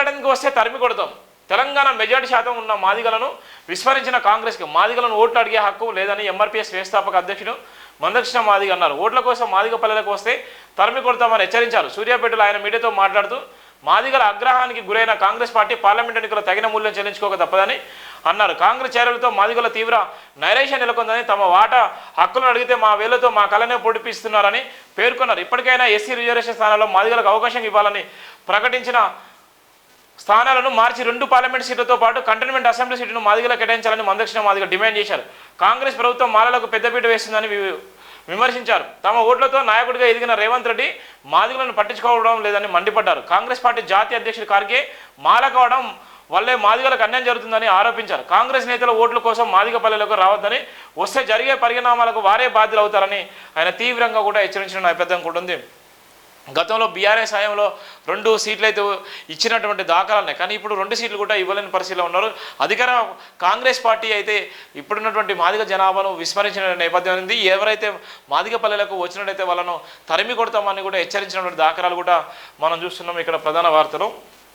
ఓట్లాడడానికి వస్తే తరిమి కొడతాం. తెలంగాణ మెజార్టీ శాతం ఉన్న మాదిగలను విస్మరించిన కాంగ్రెస్కి మాదిగలను ఓట్లు అడిగే హక్కు లేదని ఎంఆర్పీఎస్ వ్యవస్థాపక అధ్యక్షుడు మందకృష్ణ మాదిగ అన్నారు. ఓట్ల కోసం మాదిగ పల్లెలకు వస్తే తరిమి కొడతామని హెచ్చరించారు. సూర్యాపేటలో ఆయన మీడియాతో మాట్లాడుతూ మాదిగల ఆగ్రహానికి గురైన కాంగ్రెస్ పార్టీ పార్లమెంట్ ఎన్నికల్లో తగిన మూల్యం చెల్లించుకోక తప్పదని అన్నారు. కాంగ్రెస్ చర్యలతో మాదిగల తీవ్ర నైరాశ్యం నెలకొందని, తమ వాటా హక్కులను అడిగితే మా వేలతో మా కళనే పొడిపిస్తున్నారని పేర్కొన్నారు. ఇప్పటికైనా ఎస్సీ రిజర్వేషన్ స్థానాల్లో మాదిగలకు అవకాశం ఇవ్వాలని ప్రకటించిన స్థానాలను మార్చి 2 పార్లమెంట్ సీట్లతో పాటు కంటోన్మెంట్ అసెంబ్లీ సీటును మాదిగలకు కేటాయించాలని మందకృష్ణ మాదిగ డిమాండ్ చేశారు. కాంగ్రెస్ ప్రభుత్వం మాలలకు పెద్దపీట వేస్తుందని విమర్శించారు. తమ ఓట్లతో నాయకుడిగా ఎదిగిన రేవంత్ రెడ్డి మాదిగలను పట్టించుకోవడం లేదని మండిపడ్డారు. కాంగ్రెస్ పార్టీ జాతీయ అధ్యక్షుడు ఖార్గే మాల కావడం వల్లే మాదిగలకు అన్యాయం జరుగుతుందని ఆరోపించారు. కాంగ్రెస్ నేతల ఓట్ల కోసం మాదిగ పల్లెలకు రావద్దని, వస్తే జరిగే పరిణామాలకు వారే బాధ్యులు అవుతారని ఆయన తీవ్రంగా కూడా హెచ్చరించిన నేపథ్యం కూడా ఉంది. గతంలో బీఆర్ఎస్ హయాంలో 2 సీట్లు అయితే ఇచ్చినటువంటి దాఖలాలున్నాయి. కానీ ఇప్పుడు 2 సీట్లు కూడా ఇవ్వలేని పరిస్థితిలో ఉన్నారు. అధికార కాంగ్రెస్ పార్టీ అయితే ఇప్పుడున్నటువంటి మాదిగ జనాభాను విస్మరించిన నేపథ్యం ఉంది. ఎవరైతే మాదిగ పల్లెలకు వచ్చినట్టయితే వాళ్ళను తరిమి కొడతామని కూడా హెచ్చరించినటువంటి దాఖలాలు కూడా మనం చూస్తున్నాం ఇక్కడ ప్రధాన వార్తలో.